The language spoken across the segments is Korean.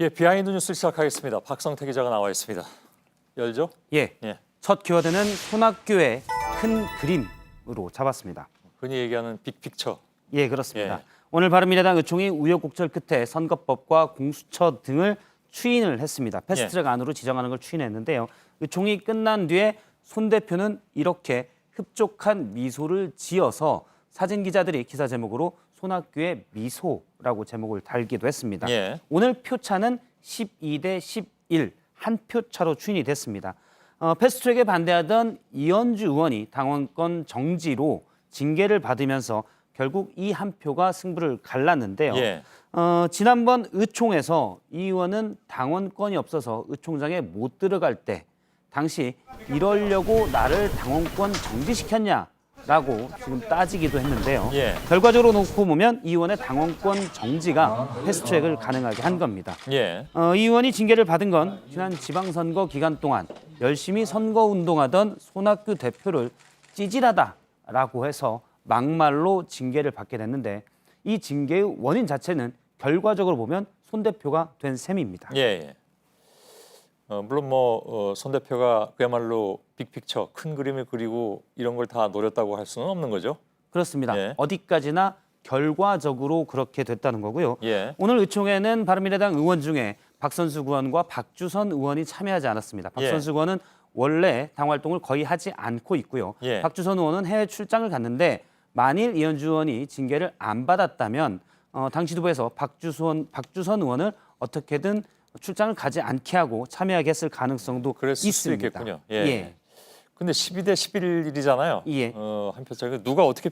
예, 비하인드 뉴스 시작하겠습니다. 박성태 기자가 나와 있습니다. 열죠? 예. 첫 키워드는 손학규의 큰 그림으로 잡았습니다. 흔히 얘기하는 빅픽처. 예, 그렇습니다. 예. 오늘 바른미래당 의총이 우여곡절 끝에 선거법과 공수처 등을 추인을 했습니다. 패스트트랙 안으로 지정하는 걸 추인했는데요. 의총이 끝난 뒤에 손 대표는 이렇게 흡족한 미소를 지어서 사진 기자들이 기사 제목으로 손학규의 미소라고 제목을 달기도 했습니다. 예. 오늘 표차는 12대 11 한 표 차로 추인이 됐습니다. 패스트트랙에 반대하던 이현주 의원이 당원권 정지로 징계를 받으면서 결국 이 한 표가 승부를 갈랐는데요. 예. 지난번 의총에서 이 의원은 당원권이 없어서 의총장에 못 들어갈 때 당시 이러려고 나를 당원권 정지시켰냐라고 지금 따지기도 했는데요. 예. 결과적으로 놓고 보면 이 의원의 당원권 정지가 패스트트랙을 가능하게 한 겁니다. 예. 이 의원이 징계를 받은 건 지난 지방선거 기간 동안 열심히 선거운동하던 손학규 대표를 찌질하다라고 해서 막말로 징계를 받게 됐는데 이 징계의 원인 자체는 결과적으로 보면 손 대표가 된 셈입니다. 예. 물론 손 대표가 그야말로 빅픽처, 큰 그림을 그리고 이런 걸 다 노렸다고 할 수는 없는 거죠. 그렇습니다. 예. 어디까지나 결과적으로 그렇게 됐다는 거고요. 예. 오늘 의총에는 바른미래당 의원 중에 박선수 의원과 박주선 의원이 참여하지 않았습니다. 박선수 의원은 원래 당 활동을 거의 하지 않고 있고요. 예. 박주선 의원은 해외 출장을 갔는데 만일 이현주 의원이 징계를 안 받았다면 당 지도부에서 박주선 의원을 어떻게든 출장을 가지 않게 하고 참여하게 했을 가능성도 그랬을 있습니다. 수도 있겠군요. 예. 근데 12대 11이잖아요. 예. 한 표 차이. 누가 어떻게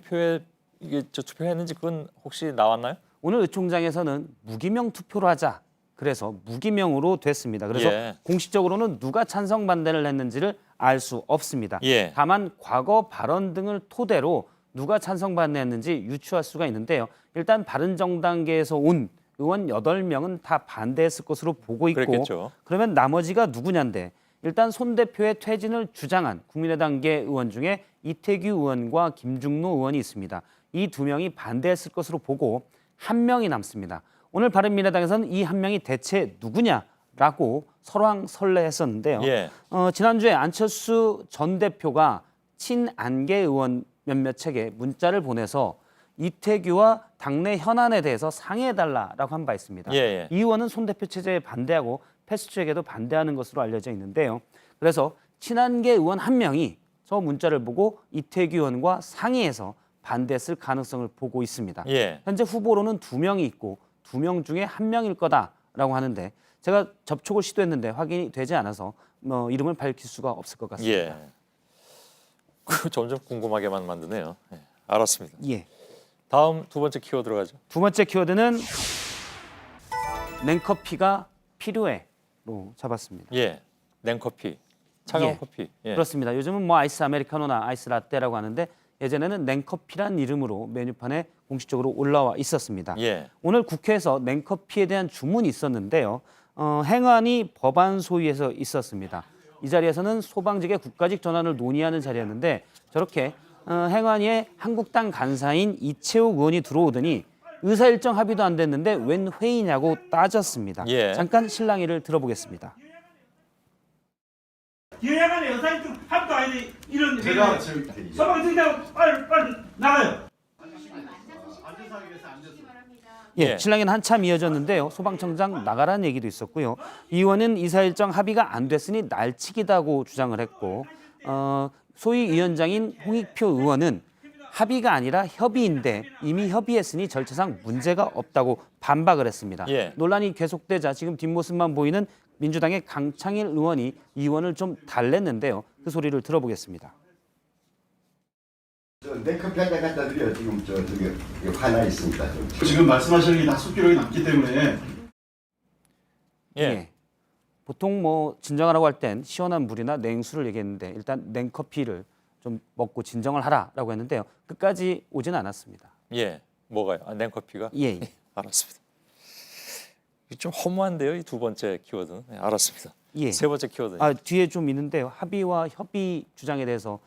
투표했는지 그건 혹시 나왔나요? 오늘 의총장에서는 무기명 투표로 하자. 그래서 무기명으로 됐습니다. 그래서 예. 공식적으로는 누가 찬성 반대를 했는지를 알 수 없습니다. 예. 다만 과거 발언 등을 토대로 누가 찬성 반대했는지 유추할 수가 있는데요. 일단 바른정당계에서 온 의원 8명은 다 반대했을 것으로 보고 있고 그랬겠죠. 그러면 나머지가 누구냐인데 일단 손 대표의 퇴진을 주장한 국민의당계 의원 중에 이태규 의원과 김중노 의원이 있습니다. 이 두 명이 반대했을 것으로 보고 한 명이 남습니다. 오늘 바른미래당에서는 이 한 명이 대체 누구냐라고 설왕설래했었는데요. 예. 지난주에 안철수 전 대표가 친안계 의원 몇몇에게 문자를 보내서 이태규와 당내 현안에 대해서 상의해달라라고 한 바 있습니다. 예. 이 의원은 손 대표 체제에 반대하고 패스트트랙에도 반대하는 것으로 알려져 있는데요. 그래서 친안계 의원 한 명이 저 문자를 보고 이태규 의원과 상의해서 반대했을 가능성을 보고 있습니다. 예. 현재 후보로는 2명이 있고 2명 중에 1명일 거다라고 하는데 제가 접촉을 시도했는데 확인이 되지 않아서 이름을 밝힐 수가 없을 것 같습니다. 예. 점점 궁금하게만 만드네요. 예. 알았습니다. 예. 다음 두 번째 키워드로 가죠. 두 번째 키워드는 냉커피가 필요해로 잡았습니다. 예. 냉커피, 차가운 예. 커피. 예. 그렇습니다. 요즘은 뭐 아이스 아메리카노나 아이스 라떼라고 하는데 예전에는 냉커피란 이름으로 메뉴판에 공식적으로 올라와 있었습니다. 예. 오늘 국회에서 냉커피에 대한 주문이 있었는데요. 행안위 법안 소위에서 있었습니다. 이 자리에서는 소방직의 국가직 전환을 논의하는 자리였는데 저렇게 행안위에 한국당 간사인 이채욱 의원이 들어오더니 의사일정 합의도 안 됐는데 웬 회의냐고 따졌습니다. 예. 잠깐 실랑이를 들어보겠습니다. 여야간에 의사일정 합의도 아닌데 이런 제가 소방청장 빨리 나가요. 예, 예. 실랑이는 한참 이어졌는데요. 소방청장 나가라는 얘기도 있었고요. 이 의원은 이사일정 합의가 안 됐으니 날치기다고 주장을 했고 소위 위원장인 홍익표 의원은 합의가 아니라 협의인데 이미 협의했으니 절차상 문제가 없다고 반박을 했습니다. 예. 논란이 계속되자 지금 뒷모습만 보이는 민주당의 강창일 의원이 이 의원을 좀 달랬는데요. 그 소리를 들어보겠습니다. 냉커피 한잔 갖다 드려. 지금 저기 하나 있습니다. 지금 말씀하시는 게 다 속기록이 남기 때문에 예. 보통 뭐 진정을 하고 할 땐 시원한 물이나 냉수를 얘기했는데 일단 냉커피를 좀 먹고 진정을 하라라고 했는데요. 끝까지 오진 않았습니다. 예. 뭐가요? 냉커피가? 예. 알았습니다. 좀 허무한데요, 이 두 번째 키워드는. 네, 알았습니다. 예. 세 번째 키워드. 뒤에 좀 있는데요. 합의와 협의 주장에 대해서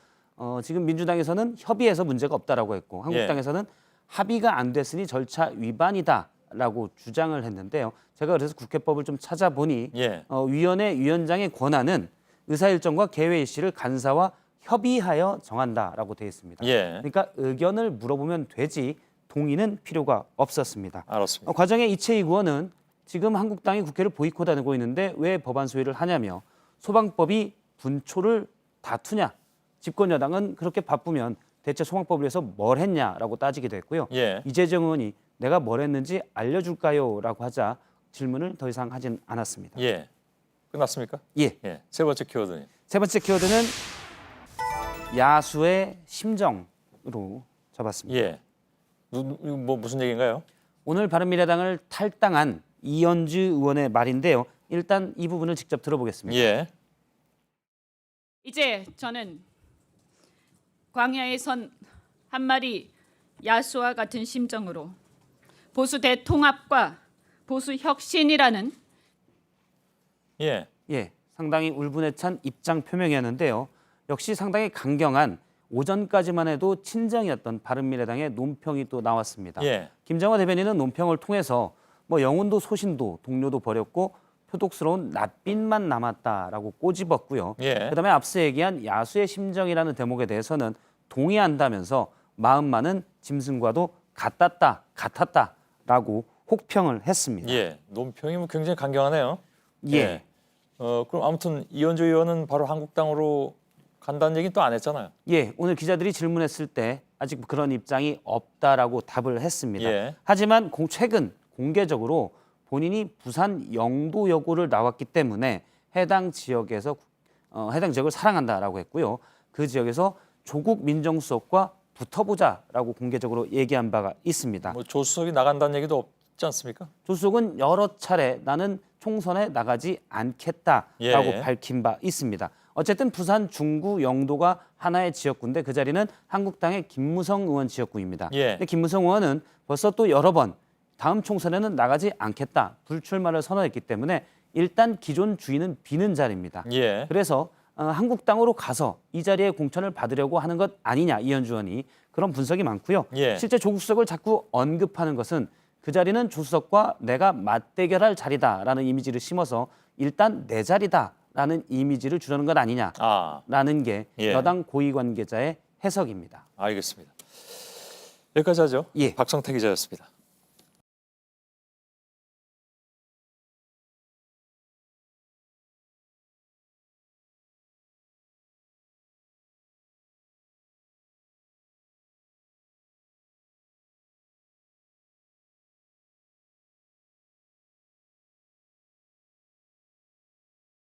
지금 민주당에서는 협의해서 문제가 없다라고 했고 한국당에서는 합의가 안 됐으니 절차 위반이다라고 주장을 했는데요. 제가 그래서 국회법을 좀 찾아보니 예. 위원회 위원장의 권한은 의사 일정과 개회 일시를 간사와 협의하여 정한다라고 되어 있습니다. 예. 그러니까 의견을 물어보면 되지 동의는 필요가 없었습니다. 알았습니다. 과정의 이채희 의원은 지금 한국당이 국회를 보이콧하고 있는데 왜 법안 소위를 하냐며 소방법이 분초를 다투냐. 집권 여당은 그렇게 바쁘면 대체 소방법을 위해서 뭘 했냐라고 따지기도 했고요. 예. 이재정 의원이 내가 뭘 했는지 알려줄까요?라고 하자 질문을 더 이상 하진 않았습니다. 예. 끝났습니까? 예. 예. 세 번째 키워드는 세 번째 키워드는 야수의 심정으로 잡았습니다. 예. 뭐 무슨 얘기인가요? 오늘 바른미래당을 탈당한 이현주 의원의 말인데요. 일단 이 부분을 직접 들어보겠습니다. 예. 이제 저는 광야에 선 한 마리 야수와 같은 심정으로 보수 대통합과 보수 혁신이라는 예. 예, 상당히 울분에 찬 입장 표명이었는데요. 역시 상당히 강경한 오전까지만 해도 친정이었던 바른미래당의 논평이 또 나왔습니다. 예. 김정화 대변인은 논평을 통해서 뭐 영혼도 소신도 동료도 버렸고 표독스러운 낯빛만 남았다라고 꼬집었고요. 예. 그다음에 앞서 얘기한 야수의 심정이라는 대목에 대해서는 동의한다면서 마음만은 짐승과도 같았다라고 혹평을 했습니다. 예. 논평이 뭐 굉장히 강경하네요. 예. 그럼 아무튼 이현주 의원은 바로 한국당으로 간다는 얘기는 또 안 했잖아요. 예, 오늘 기자들이 질문했을 때 아직 그런 입장이 없다라고 답을 했습니다. 예. 하지만 최근 공개적으로 본인이 부산 영도여고를 나왔기 때문에 해당 지역을 사랑한다라고 했고요. 그 지역에서 조국 민정수석과 붙어보자라고 공개적으로 얘기한 바가 있습니다. 뭐 조수석이 나간다는 얘기도 없지 않습니까? 조수석은 여러 차례 나는 총선에 나가지 않겠다라고 예. 밝힌 바 있습니다. 어쨌든 부산 중구 영도가 하나의 지역구인데 그 자리는 한국당의 김무성 의원 지역구입니다. 예. 근데 김무성 의원은 벌써 또 여러 번 다음 총선에는 나가지 않겠다 불출마를 선언했기 때문에 일단 기존 주인은 비는 자리입니다. 예. 그래서 한국당으로 가서 이 자리에 공천을 받으려고 하는 것 아니냐 이현주 의원이 그런 분석이 많고요. 예. 실제 조국 수석을 자꾸 언급하는 것은 그 자리는 조 수석과 내가 맞대결할 자리다라는 이미지를 심어서 일단 내 자리다라는 이미지를 주려는 것 아니냐라는 게 예. 여당 고위 관계자의 해석입니다. 알겠습니다. 여기까지 하죠. 예. 박성태 기자였습니다.